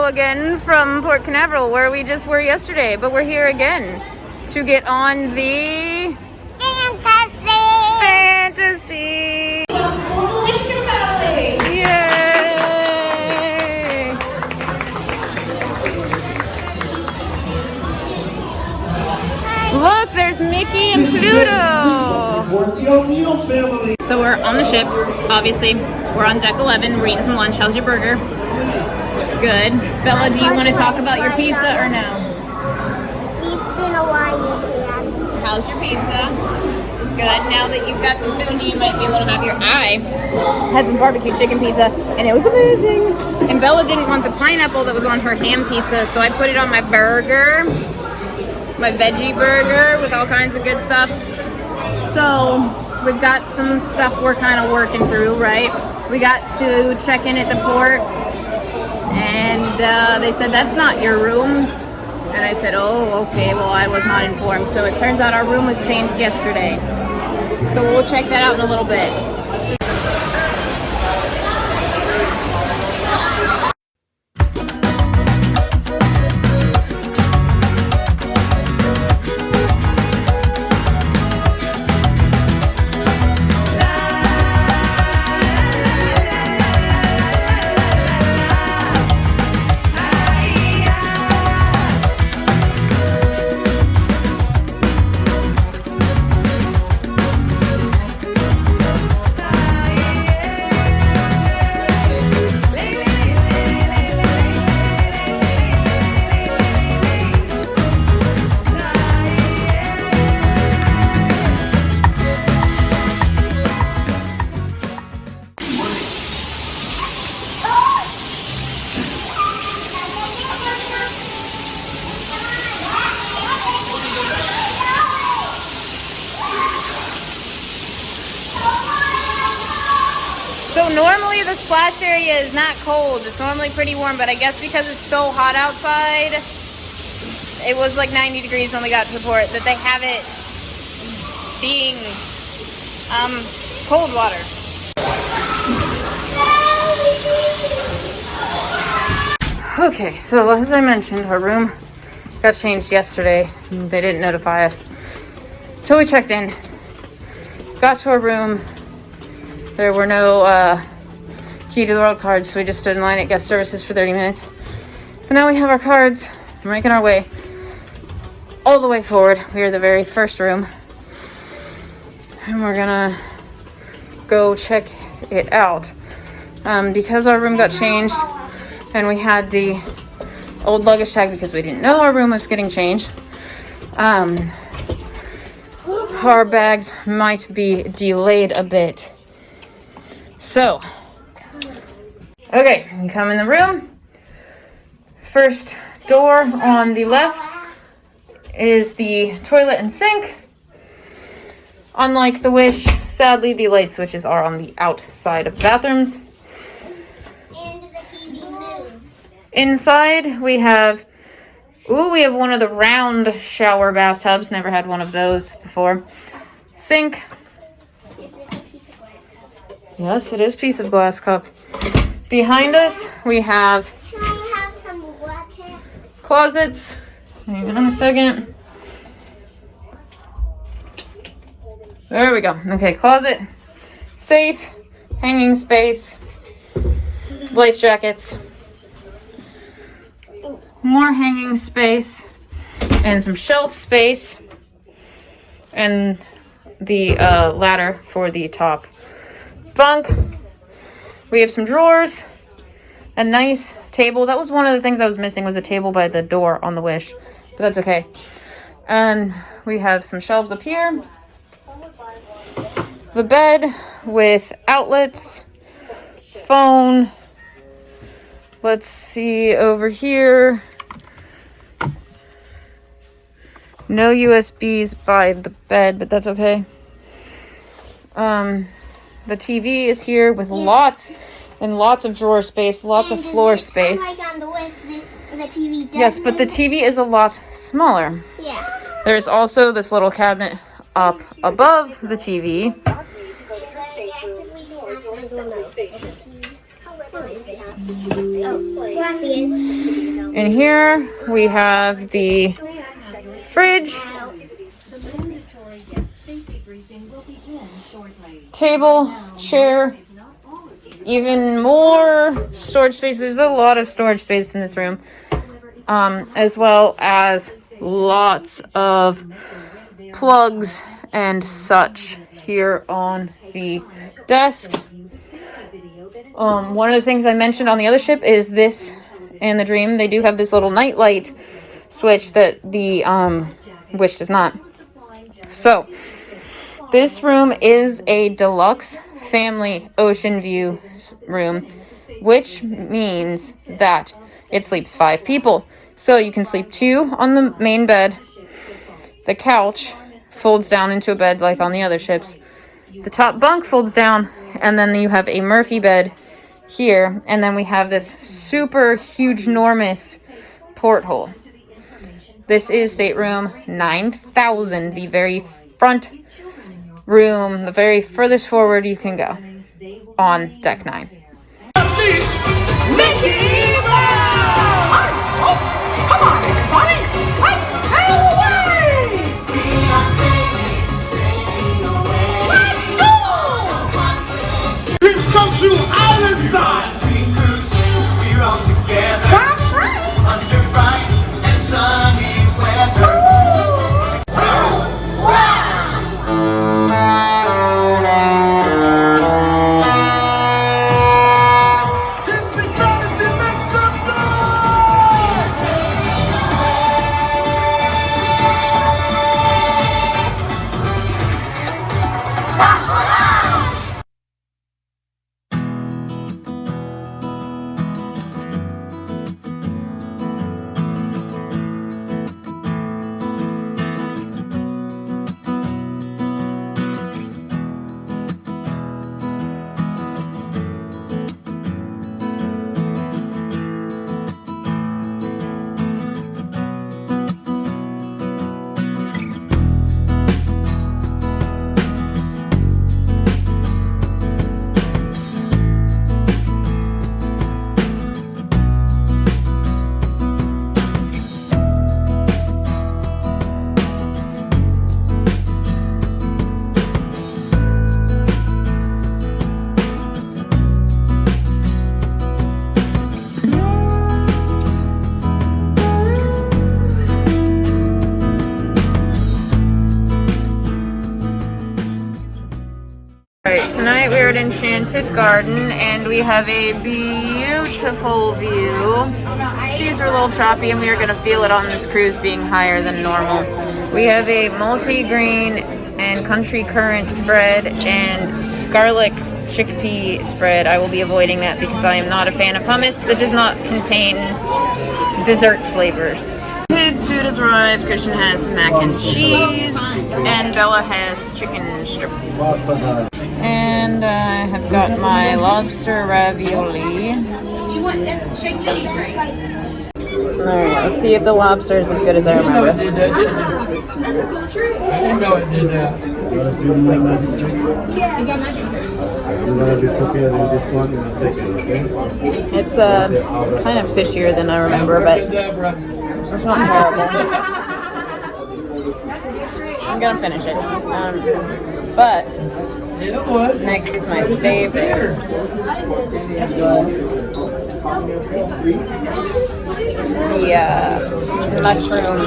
go again from Port Canaveral, where we just were yesterday, but we're here again to get on the Fantasy. Yay! Look, there's Mickey and Pluto. So we're on the ship, obviously. We're on deck 11. We're eating some lunch. How's your burger? Good. Bella, do you want to talk about your pizza or no? How's your pizza? Good. Now that you've got some food, you might be a little happier. I had some barbecue chicken pizza, and it was amazing. And Bella didn't want the pineapple that was on her ham pizza, so I put it on my burger, my veggie burger with all kinds of good stuff. So we've got some stuff we're kind of working through, right? We got to check in at the port, and they said, that's not your room. And I said, oh, okay, well, I was not informed. So it turns out our room was changed yesterday. So we'll check that out in a little bit. So normally the splash area is not cold. It's normally pretty warm, but I guess because it's so hot outside, it was like 90 degrees when we got to the port, that they have it being cold water. Okay, so as I mentioned, our room got changed yesterday. They didn't notify us. So we checked in, got to our room. There were no key to the world cards, so we just stood in line at guest services for 30 minutes. But now we have our cards. We're making our way all the way forward. We are the very first room. And we're gonna go check it out. Because our room got changed and we had the old luggage tag because we didn't know our room was getting changed, our bags might be delayed a bit. So, okay, you come in the room. First door on the left is the toilet and sink. Unlike the Wish, sadly, the light switches are on the outside of the bathrooms. And the TV moves. Inside, we have one of the round shower bathtubs. Never had one of those before. Sink. Yes, it is a piece of glass cup. Behind us, we have Some water. closets. Hang on a second. There we go. Okay, closet, safe, hanging space, life jackets, more hanging space, and some shelf space, and the ladder for the top bunk. We have some drawers, a nice table. That was one of the things I was missing, was a table by the door on the Wish, but that's okay. And we have some shelves up here, the bed with outlets, phone. Let's see over here. No USBs by the bed, but that's okay. The TV is here with lots and lots of drawer space, lots of floor space. Unlike on the Wish, the TV does Yes, but the TV is a lot smaller. Yeah. There's also this little cabinet up above the TV. Oh, gracias. And here we have the fridge, table, chair, even more storage space. There's a lot of storage space in this room, as well as lots of plugs and such here on the desk. One of the things I mentioned on the other ship is this, in the Dream, they do have this little night light switch that the Wish does not. So this room is a deluxe family ocean view room, which means that it sleeps 5 people. So you can sleep 2 on the main bed. The couch folds down into a bed like on the other ships. The top bunk folds down, and then you have a Murphy bed here, and then we have this super huge, enormous porthole. This is stateroom 9000, the very front room, the very furthest forward you can go on deck 9. Mickey Mouse! Come on, everybody! Let's sail away! Let's go! Dreams come true, island style! We're all together. That's right. Under bright and sunny weather. Disney Fantasy, make some noise! Alright, tonight we're at Enchanted Garden and we have a beautiful view. Seas are a little choppy and we are going to feel it on this cruise being higher than normal. We have a multi-grain and country currant bread and garlic chickpea spread. I will be avoiding that because I am not a fan of hummus that does not contain dessert flavors. Kids' food has arrived. Christian has mac and cheese and Bella has chicken strips. And I have got my lobster ravioli. You want this shake cheese, right? Alright, let's see if the lobster is as good as I remember. That's a cool trick. I didn't know it did that. You got magic. I'm gonna disappear in this one and I'll take it, okay? It's kind of fishier than I remember, but it's not terrible. I'm gonna finish it. But next is my favorite. The mushroom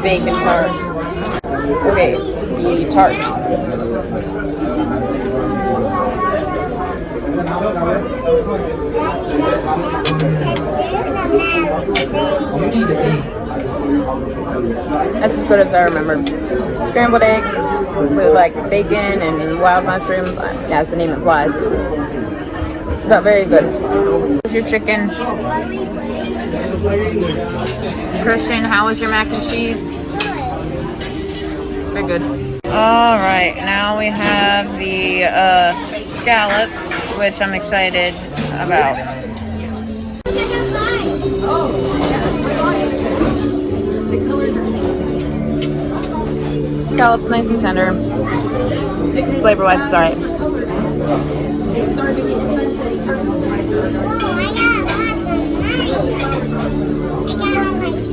bacon tart. Okay, the tart. That's as good as I remember. Scrambled eggs with like bacon and wild mushrooms, as the name implies. But very good. Here's your chicken. Christian, how was your mac and cheese? Very good. Alright, now we have the scallops, which I'm excited about. Scallops nice and tender. Flavor wise, it's alright.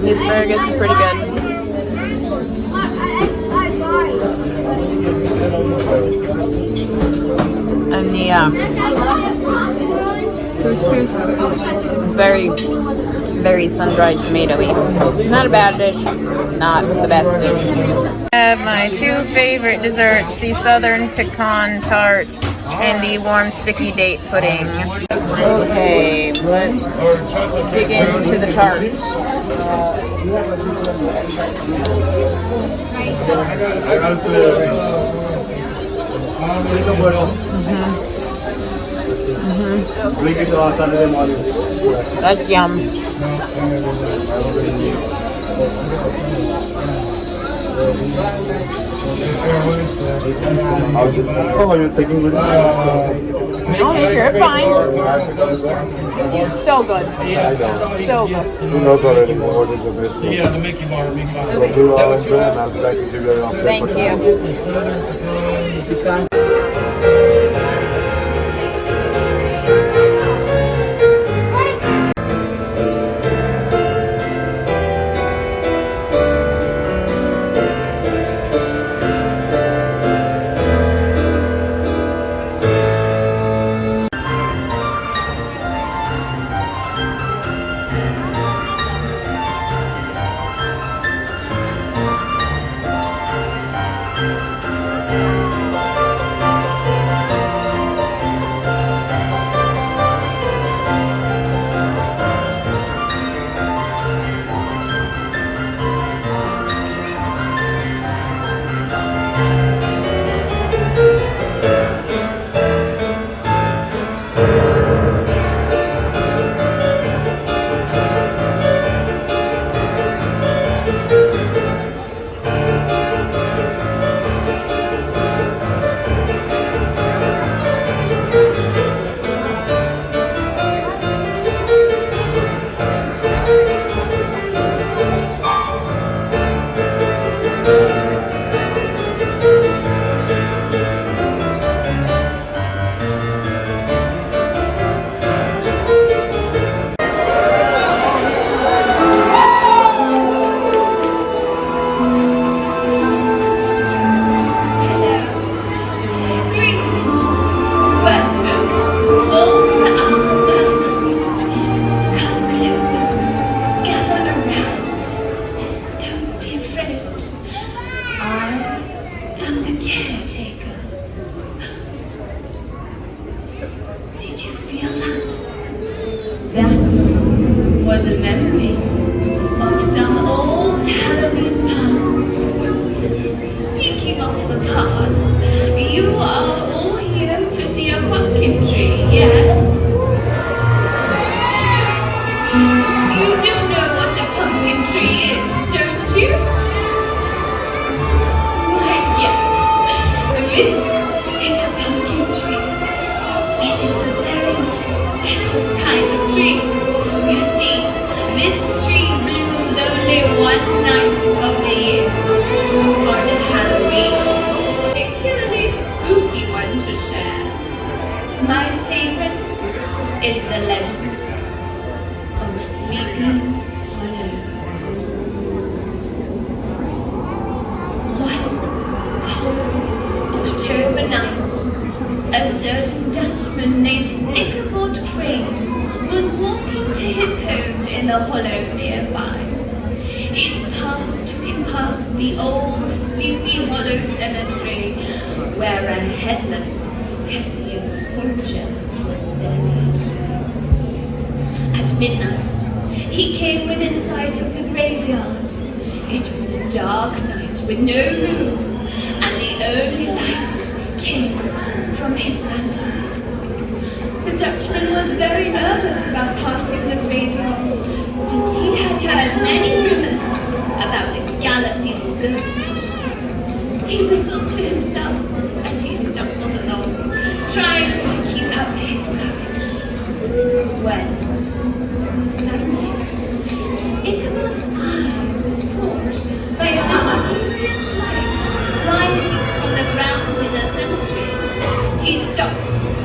The asparagus is pretty good. And the couscous is very, very sun-dried tomato-y. Not a bad dish, not the best dish. I have my two favorite desserts, the southern pecan tart and the warm sticky date pudding. Okay, let's dig into the tart. That's yum. Oh, you're taking good. No, you're fine. So good. So good. Who knows already what is the best? Yeah, the Mickey bar would be fine. So do all of them and I'll be back to give you an update. Thank you.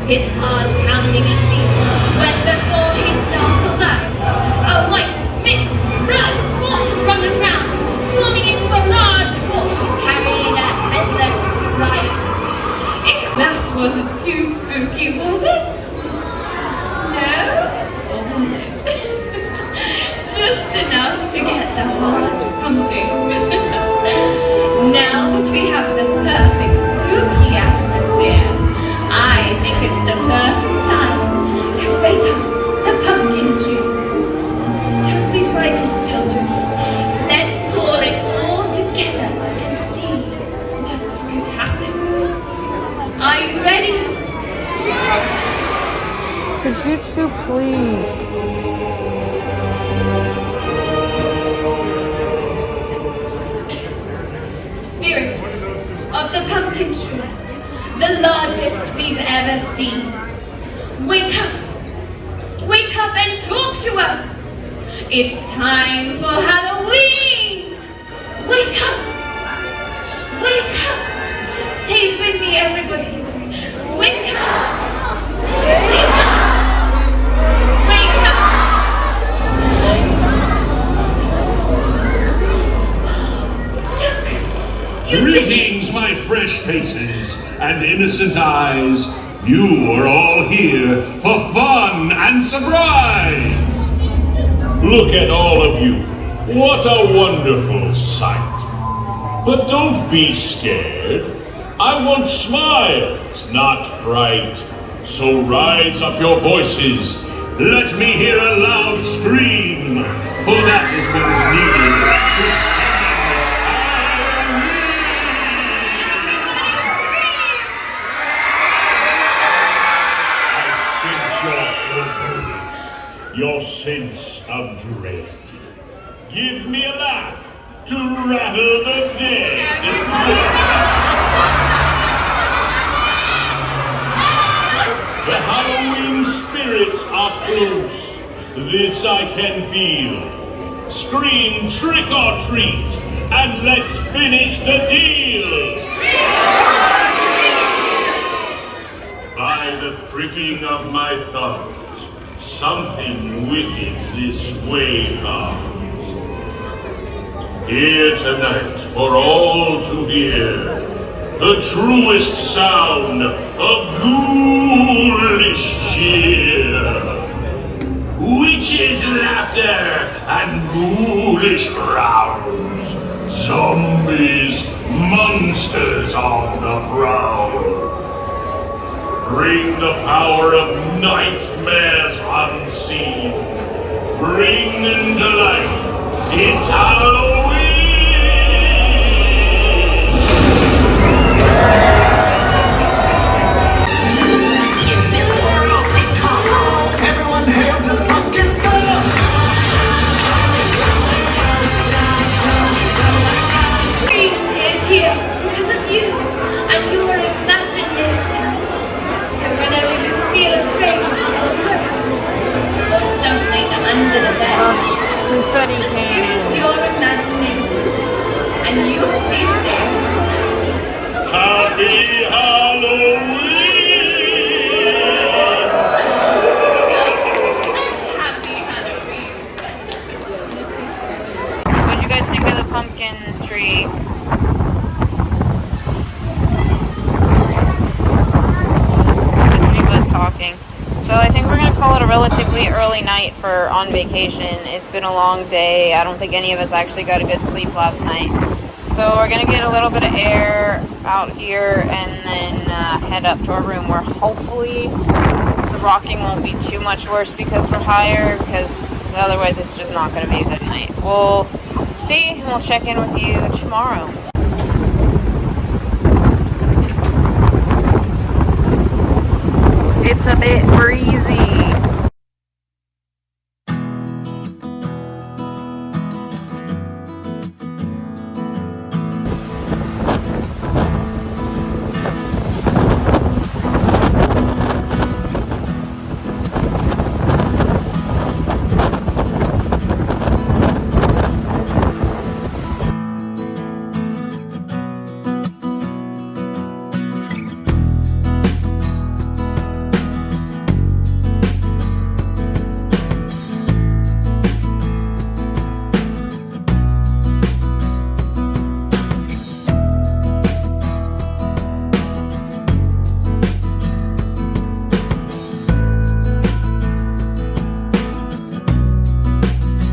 His heart pounding and fever, when before he startled eyes, a white mist burst forth we have the perfect spooky atmosphere. I think it's the perfect time to wake up the pumpkin tree. Don't be frightened, children. Let's pull it all together and see what could happen. Are you ready? Could you two please? Spirit of the pumpkin tree, the largest we've ever seen. Wake up! Wake up and talk to us! It's time for Halloween! Wake up! Wake up! Say it with me, everybody. Wake up! Wake up! Wake up! Look! You did it! Greetings, my fresh faces and innocent eyes. You are all here for fun and surprise. Look at all of you. What a wonderful sight. But don't be scared. I want smiles, not fright. So rise up your voices. Let me hear a loud scream, for that is what is needed to summon Halloween. I sense your sense of dread. Give me a laugh to rattle the dead. The Halloween spirits are close. This I can feel. Scream trick or treat, and let's finish the deal. By the pricking of my thumbs, something wicked this way comes. Here tonight for all to hear, the truest sound of ghoulish cheer. Witches' laughter and ghoulish growls. Zombies, monsters on the prowl. Bring the power of nightmares unseen. Bring them to life. It's Halloween! Everyone hail to the pumpkin cellar! Spring is here because of you and your imagination. So whenever you feel afraid of a ghost or something under the bed, just use your imagination and you'll be safe. Happy Halloween! And happy Halloween. What do you guys think of the pumpkin tree? The tree was talking. So I think we're going to call it a relatively early night for on vacation. It's been a long day. I don't think any of us actually got a good sleep last night. So we're going to get a little bit of air out here and then head up to our room where hopefully the rocking won't be too much worse because we're higher, because otherwise it's just not going to be a good night. We'll see and we'll check in with you tomorrow. It's a bit breezy.